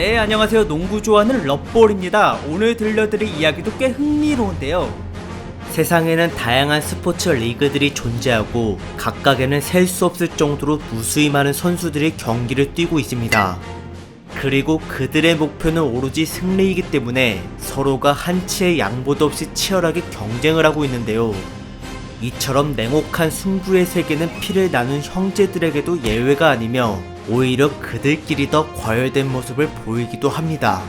네, 안녕하세요. 농구 좋아하는 럿볼입니다. 오늘 들려드릴 이야기도 꽤 흥미로운데요. 세상에는 다양한 스포츠 리그들이 존재하고 각각에는 셀 수 없을 정도로 무수히 많은 선수들이 경기를 뛰고 있습니다. 그리고 그들의 목표는 오로지 승리이기 때문에 서로가 한치의 양보도 없이 치열하게 경쟁을 하고 있는데요. 이처럼 냉혹한 승부의 세계는 피를 나눈 형제들에게도 예외가 아니며 오히려 그들끼리 더 과열된 모습을 보이기도 합니다.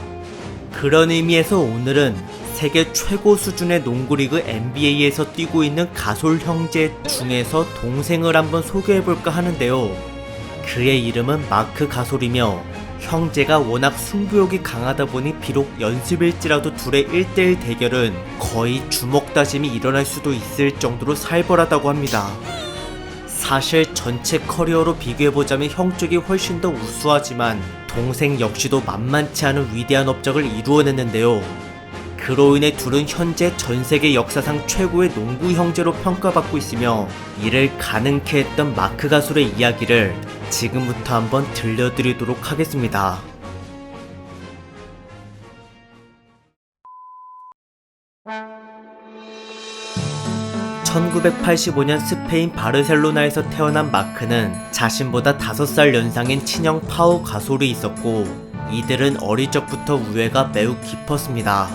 그런 의미에서 오늘은 세계 최고 수준의 농구리그 NBA에서 뛰고 있는 가솔 형제 중에서 동생을 한번 소개해볼까 하는데요. 그의 이름은 마크 가솔이며 형제가 워낙 승부욕이 강하다 보니 비록 연습일지라도 둘의 1대1 대결은 거의 주먹 다짐이 일어날 수도 있을 정도로 살벌하다고 합니다. 사실 전체 커리어로 비교해보자면 형 쪽이 훨씬 더 우수하지만 동생 역시도 만만치 않은 위대한 업적을 이루어냈는데요. 그로 인해 둘은 현재 전세계 역사상 최고의 농구 형제로 평가받고 있으며 이를 가능케 했던 마크 가솔의 이야기를 지금부터 한번 들려드리도록 하겠습니다. (1985년) 스페인 바르셀로나에서 태어난 마크는 자신보다 5살 연상인 친형 파우 가솔이 있었고 이들은 어릴 적부터 우애가 매우 깊었습니다.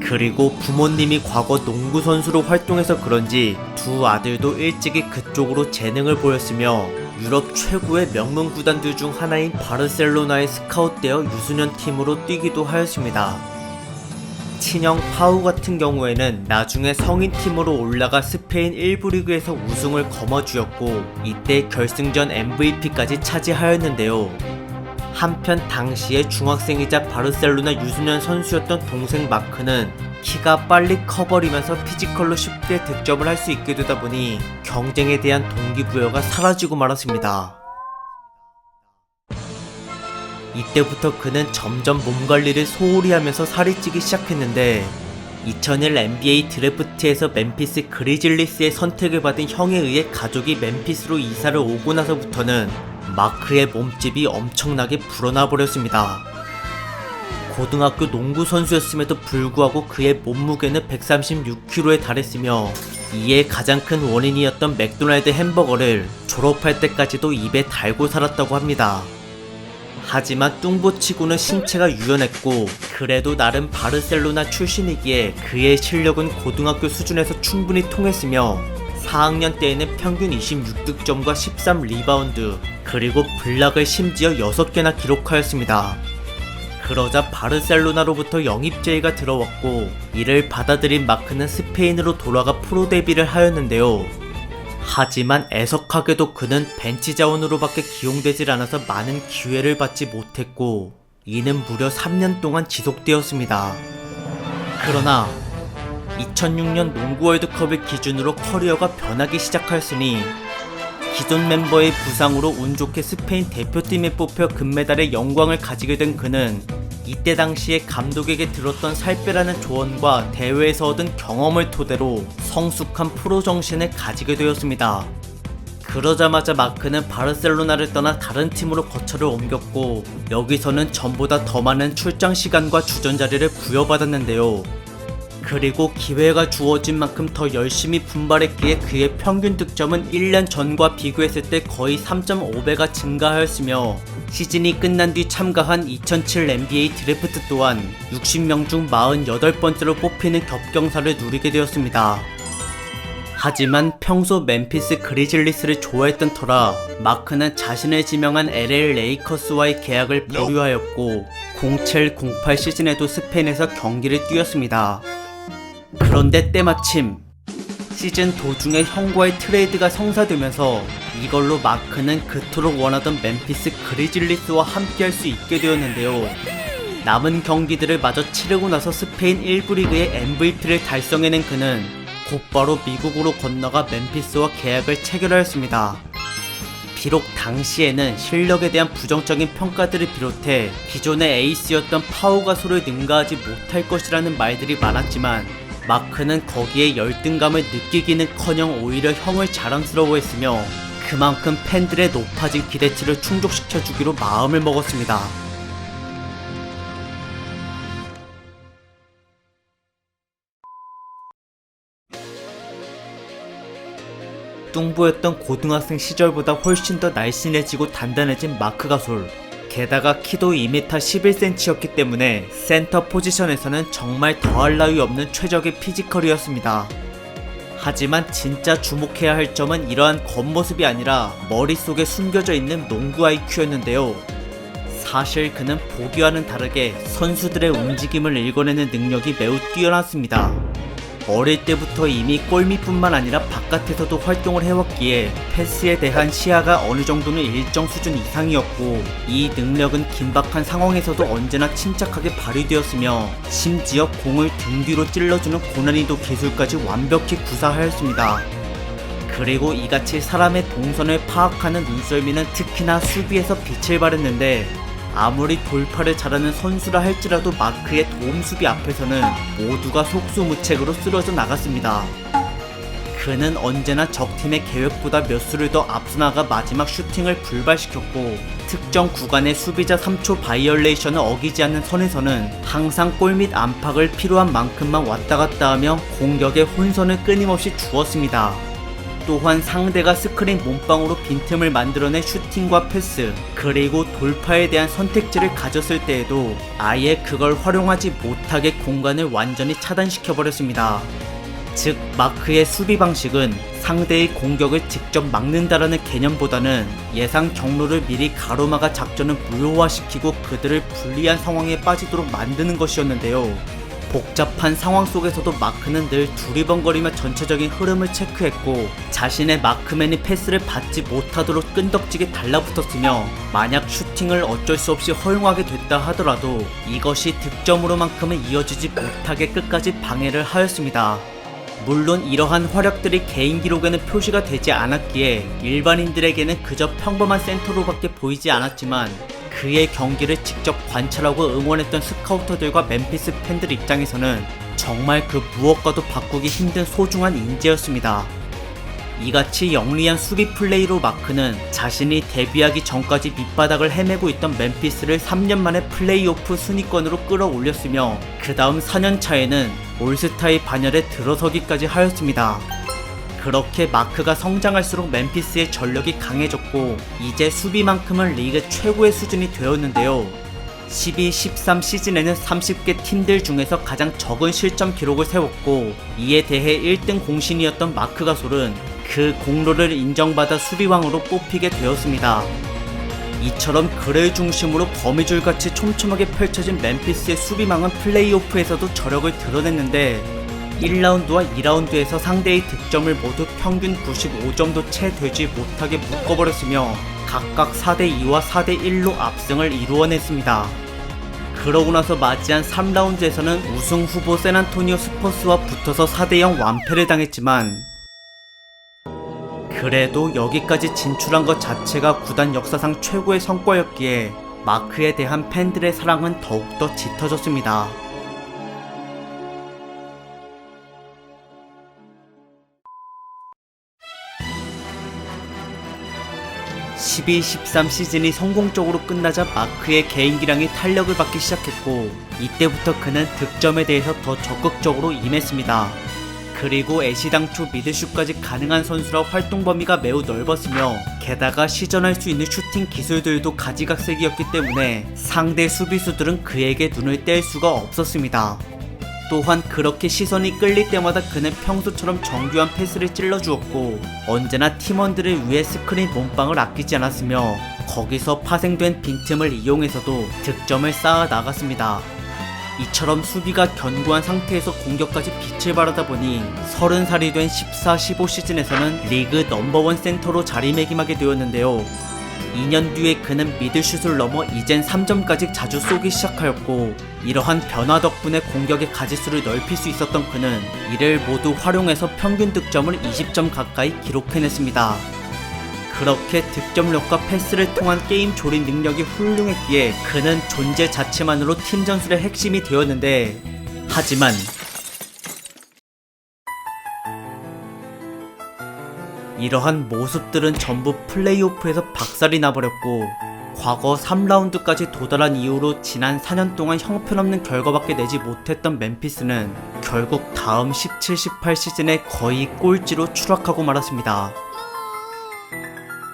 그리고 부모님이 과거 농구 선수로 활동해서 그런지 두 아들도 일찍이 그쪽으로 재능을 보였으며 유럽 최고의 명문 구단들 중 하나인 바르셀로나에 스카웃되어 유소년 팀으로 뛰기도 하였습니다. 친형 파우 같은 경우에는 나중에 성인팀으로 올라가 스페인 1부 리그에서 우승을 거머쥐었고 이때 결승전 MVP까지 차지하였는데요. 한편 당시에 중학생이자 바르셀로나 유소년 선수였던 동생 마크는 키가 빨리 커버리면서 피지컬로 쉽게 득점을 할 수 있게 되다 보니 경쟁에 대한 동기부여가 사라지고 말았습니다. 이때부터 그는 점점 몸관리를 소홀히 하면서 살이 찌기 시작했는데 2001 NBA 드래프트에서 멤피스 그리즐리스의 선택을 받은 형에 의해 가족이 멤피스로 이사를 오고 나서부터는 마크의 몸집이 엄청나게 불어나 버렸습니다. 고등학교 농구 선수였음에도 불구하고 그의 몸무게는 136kg에 달했으며 이에 가장 큰 원인이었던 맥도날드 햄버거를 졸업할 때까지도 입에 달고 살았다고 합니다. 하지만 뚱보치고는 신체가 유연했고 그래도 나름 바르셀로나 출신이기에 그의 실력은 고등학교 수준에서 충분히 통했으며 4학년 때에는 평균 26득점과 13리바운드 그리고 블락을 심지어 6개나 기록하였습니다. 그러자 바르셀로나로부터 영입 제의가 들어왔고 이를 받아들인 마크는 스페인으로 돌아가 프로 데뷔를 하였는데요. 하지만 애석하게도 그는 벤치 자원으로밖에 기용되질 않아서 많은 기회를 받지 못했고 이는 무려 3년 동안 지속되었습니다. 그러나 2006년 농구 월드컵을 기준으로 커리어가 변하기 시작하였으니 기존 멤버의 부상으로 운 좋게 스페인 대표팀에 뽑혀 금메달의 영광을 가지게 된 그는 이때 당시에 감독에게 들었던 살 빼라는 조언과 대회에서 얻은 경험을 토대로 성숙한 프로 정신을 가지게 되었습니다. 그러자마자 마크는 바르셀로나를 떠나 다른 팀으로 거처를 옮겼고 여기서는 전보다 더 많은 출장 시간과 주전 자리를 부여받았는데요. 그리고 기회가 주어진 만큼 더 열심히 분발했기에 그의 평균 득점은 1년 전과 비교했을 때 거의 3.5배가 증가하였으며 시즌이 끝난 뒤 참가한 2007 NBA 드래프트 또한 60명 중 48번째로 뽑히는 겹경사를 누리게 되었습니다. 하지만 평소 멤피스 그리즐리스를 좋아했던 터라 마크는 자신을 지명한 LA 레이커스와의 계약을 보류하였고 07-08 시즌에도 스페인에서 경기를 뛰었습니다. 그런데 때마침 시즌 도중에 형과의 트레이드가 성사되면서 이걸로 마크는 그토록 원하던 멤피스 그리즐리스와 함께할 수 있게 되었는데요. 남은 경기들을 마저 치르고 나서 스페인 1부 리그의 MVP를 달성해낸 그는 곧바로 미국으로 건너가 멤피스와 계약을 체결하였습니다. 비록 당시에는 실력에 대한 부정적인 평가들을 비롯해 기존의 에이스였던 파우 가솔을 능가하지 못할 것이라는 말들이 많았지만 마크는 거기에 열등감을 느끼기는커녕 오히려 형을 자랑스러워했으며 그만큼 팬들의 높아진 기대치를 충족시켜주기로 마음을 먹었습니다. 뚱보였던 고등학생 시절보다 훨씬 더 날씬해지고 단단해진 마크 가솔. 게다가 키도 2m 11cm였기 때문에 센터 포지션에서는 정말 더할 나위 없는 최적의 피지컬이었습니다. 하지만 진짜 주목해야 할 점은 이러한 겉모습이 아니라 머릿속에 숨겨져 있는 농구 IQ였는데요. 사실 그는 보기와는 다르게 선수들의 움직임을 읽어내는 능력이 매우 뛰어났습니다. 어릴 때부터 이미 골밑뿐만 아니라 바깥에서도 활동을 해왔기에 패스에 대한 시야가 어느 정도는 일정 수준 이상이었고, 이 능력은 긴박한 상황에서도 언제나 침착하게 발휘되었으며 심지어 공을 등 뒤로 찔러주는 고난이도 기술까지 완벽히 구사하였습니다. 그리고 이같이 사람의 동선을 파악하는 눈썰미는 특히나 수비에서 빛을 발했는데, 아무리 돌파를 잘하는 선수라 할지라도 마크의 도움 수비 앞에서는 모두가 속수무책으로 쓰러져 나갔습니다. 그는 언제나 적팀의 계획보다 몇 수를 더 앞서 나가 마지막 슈팅을 불발시켰고, 특정 구간의 수비자 3초 바이올레이션을 어기지 않는 선에서는 항상 골밑 안팎을 필요한 만큼만 왔다 갔다 하며 공격의 혼선을 끊임없이 주었습니다. 또한 상대가 스크린 몸빵으로 빈틈을 만들어내 슈팅과 패스, 그리고 돌파에 대한 선택지를 가졌을 때에도 아예 그걸 활용하지 못하게 공간을 완전히 차단시켜버렸습니다. 즉, 마크의 수비 방식은 상대의 공격을 직접 막는다라는 개념보다는 예상 경로를 미리 가로막아 작전을 무효화시키고 그들을 불리한 상황에 빠지도록 만드는 것이었는데요. 복잡한 상황 속에서도 마크는 늘 두리번거리며 전체적인 흐름을 체크했고, 자신의 마크맨이 패스를 받지 못하도록 끈덕지게 달라붙었으며, 만약 슈팅을 어쩔 수 없이 허용하게 됐다 하더라도 이것이 득점으로만큼은 이어지지 못하게 끝까지 방해를 하였습니다. 물론 이러한 활약들이 개인 기록에는 표시가 되지 않았기에 일반인들에게는 그저 평범한 센터로밖에 보이지 않았지만, 그의 경기를 직접 관찰하고 응원했던 스카우터들과 멤피스 팬들 입장에서는 정말 그 무엇과도 바꾸기 힘든 소중한 인재였습니다. 이같이 영리한 수비 플레이로 마크는 자신이 데뷔하기 전까지 밑바닥을 헤매고 있던 멤피스를 3년 만에 플레이오프 순위권으로 끌어올렸으며, 그 다음 4년 차에는 올스타의 반열에 들어서기까지 하였습니다. 그렇게 마크가 성장할수록 멤피스의 전력이 강해졌고, 이제 수비만큼은 리그 최고의 수준이 되었는데요. 12-13 시즌에는 30개 팀들 중에서 가장 적은 실점 기록을 세웠고, 이에 대해 1등 공신이었던 마크 가솔은 그 공로를 인정받아 수비왕으로 뽑히게 되었습니다. 이처럼 그를 중심으로 거미줄같이 촘촘하게 펼쳐진 멤피스의 수비망은 플레이오프에서도 저력을 드러냈는데, 1라운드와 2라운드에서 상대의 득점을 모두 평균 95점도 채 되지 못하게 묶어버렸으며 각각 4대2와 4대1로 압승을 이루어냈습니다. 그러고 나서 맞이한 3라운드에서는 우승 후보 샌안토니오 스퍼스와 붙어서 4대0 완패를 당했지만, 그래도 여기까지 진출한 것 자체가 구단 역사상 최고의 성과였기에 마크에 대한 팬들의 사랑은 더욱더 짙어졌습니다. 12-13 시즌이 성공적으로 끝나자 마크의 개인 기량이 탄력을 받기 시작했고, 이때부터 그는 득점에 대해서 더 적극적으로 임했습니다. 그리고 애시당초 미드슛까지 가능한 선수라 활동 범위가 매우 넓었으며, 게다가 시전할 수 있는 슈팅 기술들도 가지각색이었기 때문에 상대 수비수들은 그에게 눈을 뗄 수가 없었습니다. 또한 그렇게 시선이 끌릴 때마다 그는 평소처럼 정교한 패스를 찔러주었고, 언제나 팀원들을 위해 스크린 몸빵을 아끼지 않았으며 거기서 파생된 빈틈을 이용해서도 득점을 쌓아 나갔습니다. 이처럼 수비가 견고한 상태에서 공격까지 빛을 발하다 보니 30살이 된 14-15 시즌에서는 리그 넘버원 센터로 자리매김하게 되었는데요. 2년 뒤에 그는 미들슛을 넘어 이젠 3점까지 자주 쏘기 시작하였고, 이러한 변화 덕분에 공격의 가짓수를 넓힐 수 있었던 그는 이를 모두 활용해서 평균 득점을 20점 가까이 기록해냈습니다. 그렇게 득점력과 패스를 통한 게임 조립 능력이 훌륭했기에 그는 존재 자체만으로 팀 전술의 핵심이 되었는데, 하지만 이러한 모습들은 전부 플레이오프에서 박살이 나버렸고, 과거 3라운드까지 도달한 이후로 지난 4년 동안 형편없는 결과밖에 내지 못했던 멤피스는 결국 다음 17-18 시즌에 거의 꼴찌로 추락하고 말았습니다.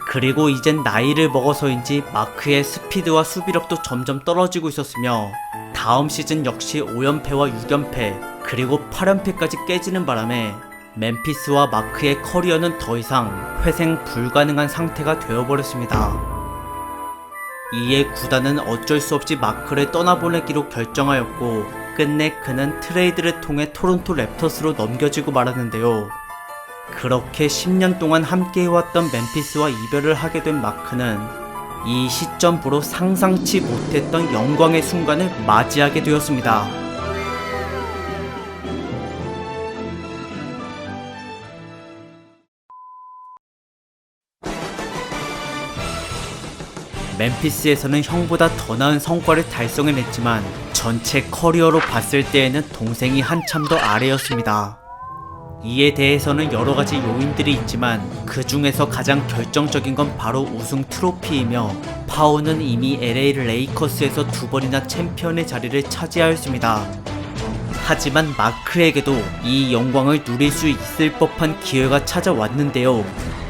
그리고 이젠 나이를 먹어서인지 마크의 스피드와 수비력도 점점 떨어지고 있었으며 다음 시즌 역시 5연패와 6연패 그리고 8연패까지 깨지는 바람에 멤피스와 마크의 커리어는 더 이상 회생 불가능한 상태가 되어버렸습니다. 이에 구단은 어쩔 수 없이 마크를 떠나보내기로 결정하였고 끝내 그는 트레이드를 통해 토론토 랩터스로 넘겨지고 말았는데요. 그렇게 10년 동안 함께해왔던 멤피스와 이별을 하게 된 마크는 이 시점부로 상상치 못했던 영광의 순간을 맞이하게 되었습니다. 멤피스에서는 형보다 더 나은 성과를 달성해냈지만 전체 커리어로 봤을 때에는 동생이 한참 더 아래였습니다. 이에 대해서는 여러가지 요인들이 있지만 그 중에서 가장 결정적인 건 바로 우승 트로피이며 파워는 이미 LA 레이커스에서 2번이나 챔피언의 자리를 차지하였습니다. 하지만 마크에게도 이 영광을 누릴 수 있을 법한 기회가 찾아왔는데요.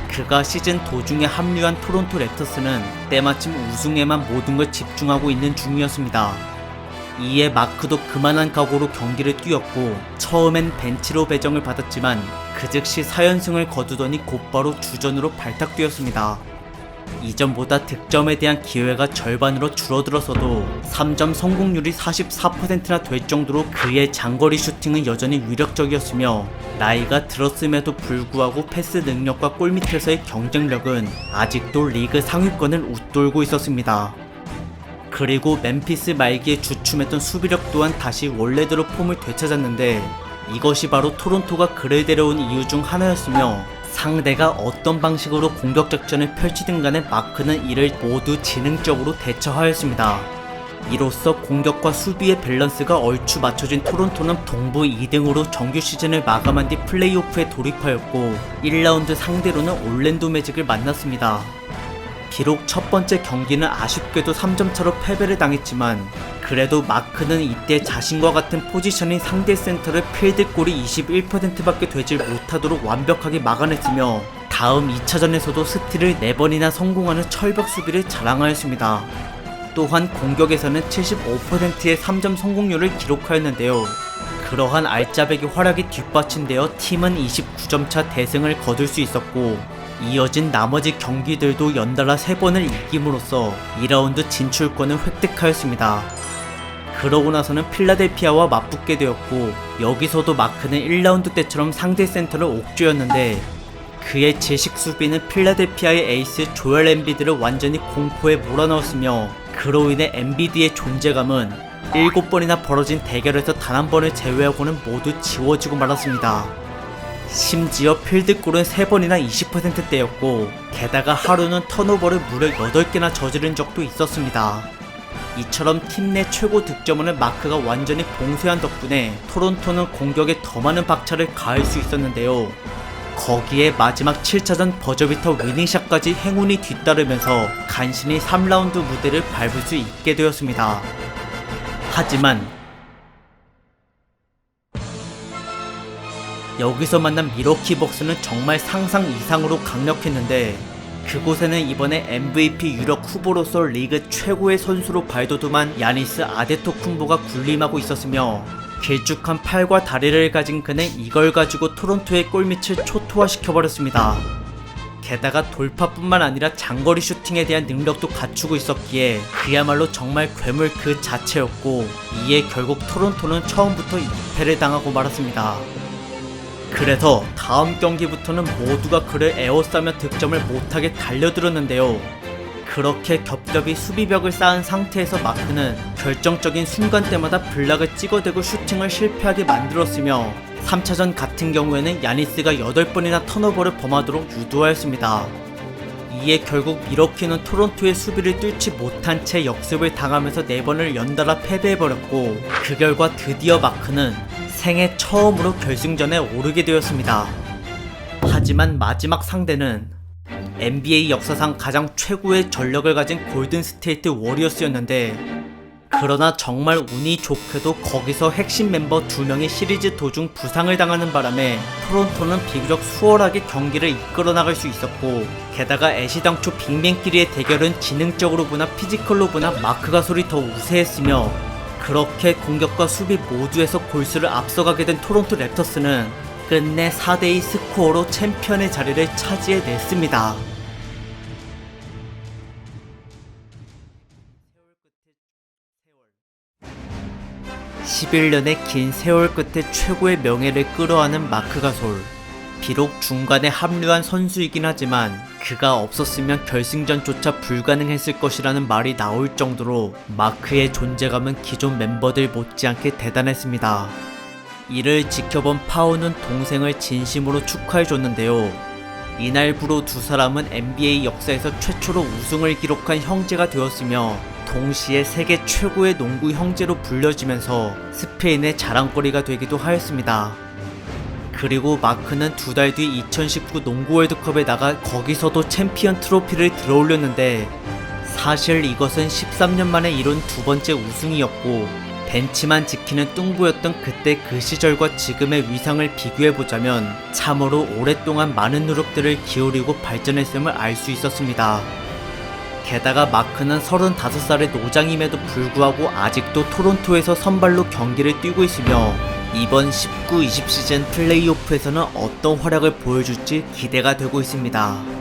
그가 시즌 도중에 합류한 토론토 랩터스는 때마침 우승에만 모든 걸 집중하고 있는 중이었습니다. 이에 마크도 그만한 각오로 경기를 뛰었고 처음엔 벤치로 배정을 받았지만 그 즉시 4연승을 거두더니 곧바로 주전으로 발탁되었습니다. 이전보다 득점에 대한 기회가 절반으로 줄어들어서도 3점 성공률이 44%나 될 정도로 그의 장거리 슈팅은 여전히 위력적이었으며 나이가 들었음에도 불구하고 패스 능력과 골밑에서의 경쟁력은 아직도 리그 상위권을 웃돌고 있었습니다. 그리고 멤피스 말기에 주춤했던 수비력 또한 다시 원래대로 폼을 되찾았는데 이것이 바로 토론토가 그를 데려온 이유 중 하나였으며 상대가 어떤 방식으로 공격 작전을 펼치든 간에 마크는 이를 모두 지능적으로 대처하였습니다. 이로써 공격과 수비의 밸런스가 얼추 맞춰진 토론토는 동부 2등으로 정규 시즌을 마감한 뒤 플레이오프에 돌입하였고 1라운드 상대로는 올랜도 매직을 만났습니다. 비록 첫 번째 경기는 아쉽게도 3점 차로 패배를 당했지만 그래도 마크는 이때 자신과 같은 포지션인 상대 센터를 필드골이 21%밖에 되질 못하도록 완벽하게 막아냈으며 다음 2차전에서도 스틸을 4번이나 성공하는 철벽 수비를 자랑하였습니다. 또한 공격에서는 75%의 3점 성공률을 기록하였는데요. 그러한 알짜배기 활약이 뒷받침되어 팀은 29점 차 대승을 거둘 수 있었고 이어진 나머지 경기들도 연달아 3번을 이김으로써 2라운드 진출권을 획득하였습니다. 그러고 나서는 필라델피아와 맞붙게 되었고 여기서도 마크는 1라운드 때처럼 상대 센터를 옥죄었는데 그의 제식 수비는 필라델피아의 에이스 조엘 엠비드를 완전히 공포에 몰아넣었으며 그로 인해 엠비드의 존재감은 7번이나 벌어진 대결에서 단 한 번을 제외하고는 모두 지워지고 말았습니다. 심지어 필드골은 3번이나 20%대였고 게다가 하루는 턴오버를 무려 8개나 저지른 적도 있었습니다. 이처럼 팀 내 최고 득점원을 마크가 완전히 봉쇄한 덕분에 토론토는 공격에 더 많은 박차를 가할 수 있었는데요. 거기에 마지막 7차전 버저비터 위닝샷까지 행운이 뒤따르면서 간신히 3라운드 무대를 밟을 수 있게 되었습니다. 하지만 여기서 만난 미러키 벅스는 정말 상상 이상으로 강력했는데 그곳에는 이번에 MVP 유력 후보로서 리그 최고의 선수로 발돋움한 야니스 아데토쿤보가 군림하고 있었으며 길쭉한 팔과 다리를 가진 그는 이걸 가지고 토론토의 골밑을 초토화시켜버렸습니다. 게다가 돌파뿐만 아니라 장거리 슈팅에 대한 능력도 갖추고 있었기에 그야말로 정말 괴물 그 자체였고 이에 결국 토론토는 처음부터 2패를 당하고 말았습니다. 그래서 다음 경기부터는 모두가 그를 에워싸며 득점을 못하게 달려들었는데요. 그렇게 겹겹이 수비벽을 쌓은 상태에서 마크는 결정적인 순간 때마다 블락을 찍어대고 슈팅을 실패하게 만들었으며 3차전 같은 경우에는 야니스가 8번이나 턴오버를 범하도록 유도하였습니다. 이에 결국 미러키는 토론토의 수비를 뚫지 못한 채 역습을 당하면서 4번을 연달아 패배해버렸고 그 결과 드디어 마크는 생애 처음으로 결승전에 오르게 되었습니다. 하지만 마지막 상대는 NBA 역사상 가장 최고의 전력을 가진 골든 스테이트 워리어스였는데 그러나 정말 운이 좋게도 거기서 핵심 멤버 2명이 시리즈 도중 부상을 당하는 바람에 토론토는 비교적 수월하게 경기를 이끌어 나갈 수 있었고, 게다가 애시당초 빅맨끼리의 대결은 지능적으로 보나 피지컬로 보나 마크 가솔이 더 우세했으며, 그렇게 공격과 수비 모두에서 골수를 앞서가게 된 토론토 랩터스는 끝내 4대2 스코어로 챔피언의 자리를 차지해냈습니다. 11년의 긴 세월 끝에 최고의 명예를 끌어안은 마크 가솔. 비록 중간에 합류한 선수이긴 하지만 그가 없었으면 결승전조차 불가능했을 것이라는 말이 나올 정도로 마크의 존재감은 기존 멤버들 못지않게 대단했습니다. 이를 지켜본 파오는 동생을 진심으로 축하해줬는데요. 이날부로 두 사람은 NBA 역사에서 최초로 우승을 기록한 형제가 되었으며, 동시에 세계 최고의 농구 형제로 불려지면서 스페인의 자랑거리가 되기도 하였습니다. 그리고 마크는 2달 뒤 2019 농구 월드컵에 나가 거기서도 챔피언 트로피를 들어올렸는데, 사실 이것은 13년 만에 이룬 두 번째 우승이었고, 벤치만 지키는 뚱보였던 그때 그 시절과 지금의 위상을 비교해보자면 참으로 오랫동안 많은 노력들을 기울이고 발전했음을 알 수 있었습니다. 게다가 마크는 35살의 노장임에도 불구하고 아직도 토론토에서 선발로 경기를 뛰고 있으며, 이번 19-20 시즌 플레이오프에서는 어떤 활약을 보여줄지 기대가 되고 있습니다.